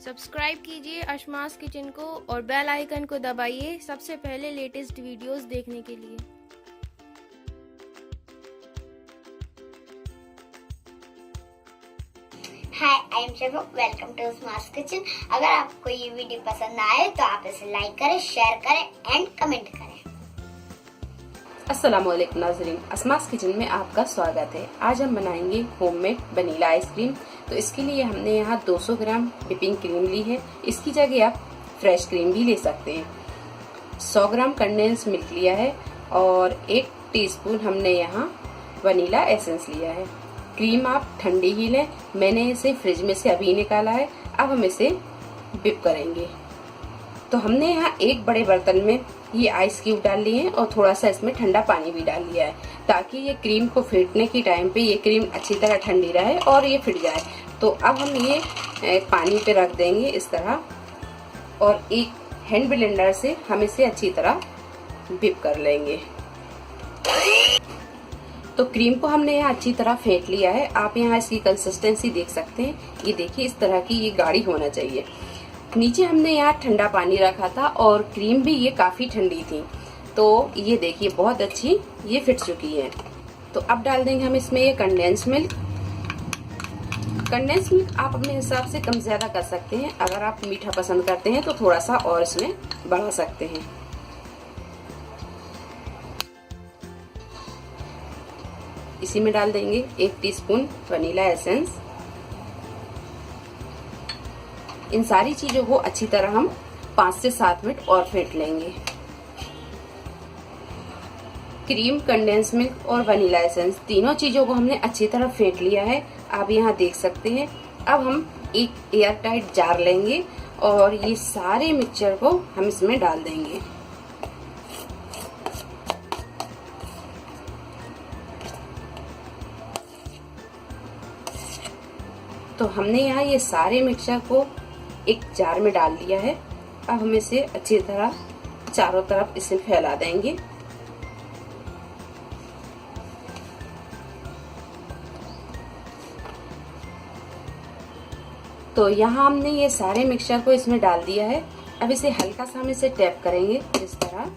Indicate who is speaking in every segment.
Speaker 1: Subscribe कीजिए अशमास kitchen को और बेल आइकन को दबाइए सबसे पहले लेटेस्ट वीडियोस देखने के लिए।
Speaker 2: Hi, I am Shaba. Welcome to Asma's kitchen. अगर आपको ये वीडियो पसंद आए तो आप इसे लाइक करें, शेयर करें एंड कमेंट करें।
Speaker 3: अस्सलामुअलैकुम नाज़रीन, अशमास किचन में आपका स्वागत है। आज हम बनाएंगे होममेड वनीला आइसक्रीम। तो इसके लिए हमने यहाँ 200 ग्राम व्हिपिंग क्रीम ली है। इसकी जगह आप फ्रेश क्रीम भी ले सकते हैं। 100 ग्राम कंडेंस मिल्क लिया है और 1 टीस्पून हमने यहाँ वनीला एसेंस लिया है। क्रीम आप ठंडी ही लें। मैंने इसे फ्रिज में से अभी निकाला है। अब हम इसे व्हिप करेंगे। तो हमने यहाँ एक बड़े बर्तन में ये आइस क्यूब डाल लिए हैं और थोड़ा सा इसमें ठंडा पानी भी डाल लिया है, ताकि ये क्रीम को फेंटने के टाइम पे ये क्रीम अच्छी तरह ठंडी रहे और ये फिट जाए। तो अब हम ये पानी पे रख देंगे इस तरह, और एक हैंड ब्लेंडर से हम इसे अच्छी तरह व्हिप कर लेंगे। तो क्रीम को हमने यहाँ अच्छी तरह फेंट लिया है। आप यहाँ इसकी कंसिस्टेंसी देख सकते हैं। ये देखिए, इस तरह की ये गाढ़ी होना चाहिए। नीचे हमने यहाँ ठंडा पानी रखा था और क्रीम भी ये काफी ठंडी थी। तो ये देखिए, बहुत अच्छी ये फिट चुकी है। तो अब डाल देंगे हम इसमें ये कंडेंस मिल्क। कंडेंस मिल्क आप अपने हिसाब से कम ज्यादा कर सकते हैं। अगर आप मीठा पसंद करते हैं तो थोड़ा सा और इसमें बढ़ा सकते हैं। इसी में डाल देंगे 1 टीस्पून वनीला एसेंस। इन सारी चीजों को अच्छी तरह हम 5 से 7 मिनट और फेंट लेंगे। क्रीम, कंडेंस मिल्क और वनीला एसेंस तीनों चीजों को हमने अच्छी तरह फेंट लिया है। आप यहाँ देख सकते हैं। अब हम एक एयर टाइट जार लेंगे और ये सारे मिक्सचर को हम इसमें डाल देंगे। तो हमने यहाँ ये सारे मिक्सचर को एक जार में डाल दिया है। अब हम इसे अच्छी तरह चारों तरफ इसे फैला देंगे। तो यहाँ हमने ये सारे मिक्सचर को इसमें डाल दिया है। अब इसे हल्का सा हम इसे टैप करेंगे इस तरह,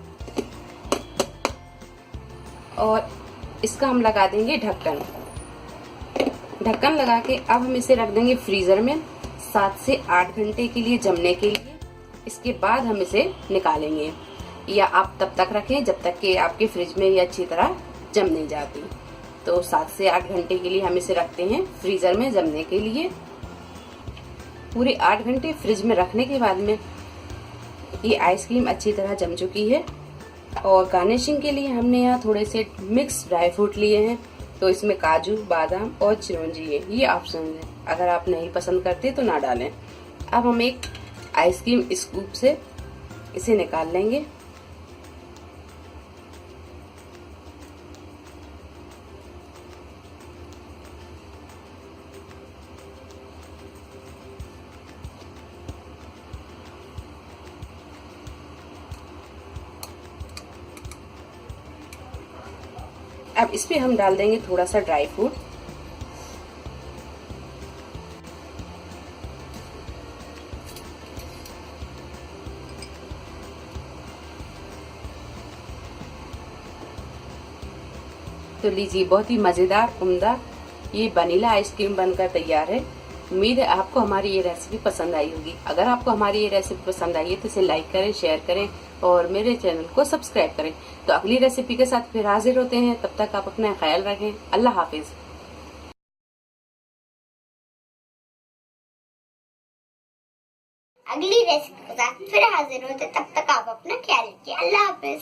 Speaker 3: और इसका हम लगा देंगे ढक्कन। ढक्कन लगा के अब हम इसे रख देंगे फ्रीजर में 7 से 8 घंटे के लिए जमने के लिए। इसके बाद हम इसे निकालेंगे, या आप तब तक रखें जब तक कि आपके फ्रिज में ये अच्छी तरह जम नहीं जाती। तो 7 से 8 घंटे के लिए हम इसे रखते हैं फ्रीजर में जमने के लिए। पूरे 8 घंटे फ्रिज में रखने के बाद में ये आइसक्रीम अच्छी तरह जम चुकी है। और गार्निशिंग के लिए हमने यहाँ थोड़े से मिक्स ड्राई फ्रूट लिए हैं। तो इसमें काजू, बादाम और चिरौंजी है। ये ऑप्शन है, अगर आप नहीं पसंद करते तो ना डालें। अब हम एक आइसक्रीम स्कूप से इसे निकाल लेंगे। अब इस पे हम डाल देंगे थोड़ा सा ड्राई फ्रूट। तो लीजिए, बहुत ही मजेदार उम्दा ये वनीला आइसक्रीम बनकर तैयार है। उम्मीद है आपको हमारी ये रेसिपी पसंद आई होगी। अगर आपको हमारी ये रेसिपी पसंद आई है तो इसे लाइक करें, शेयर करें और मेरे चैनल को सब्सक्राइब करें। तो अगली रेसिपी के साथ फिर हाजिर होते हैं। तब तक आप अपना ख्याल रखें। अल्लाह हाफिज।
Speaker 2: अगली रेसिपी के साथ फिर हाजिर होते, तब तक आप अपना ख्याल रखिए। अल्लाह हाफिज।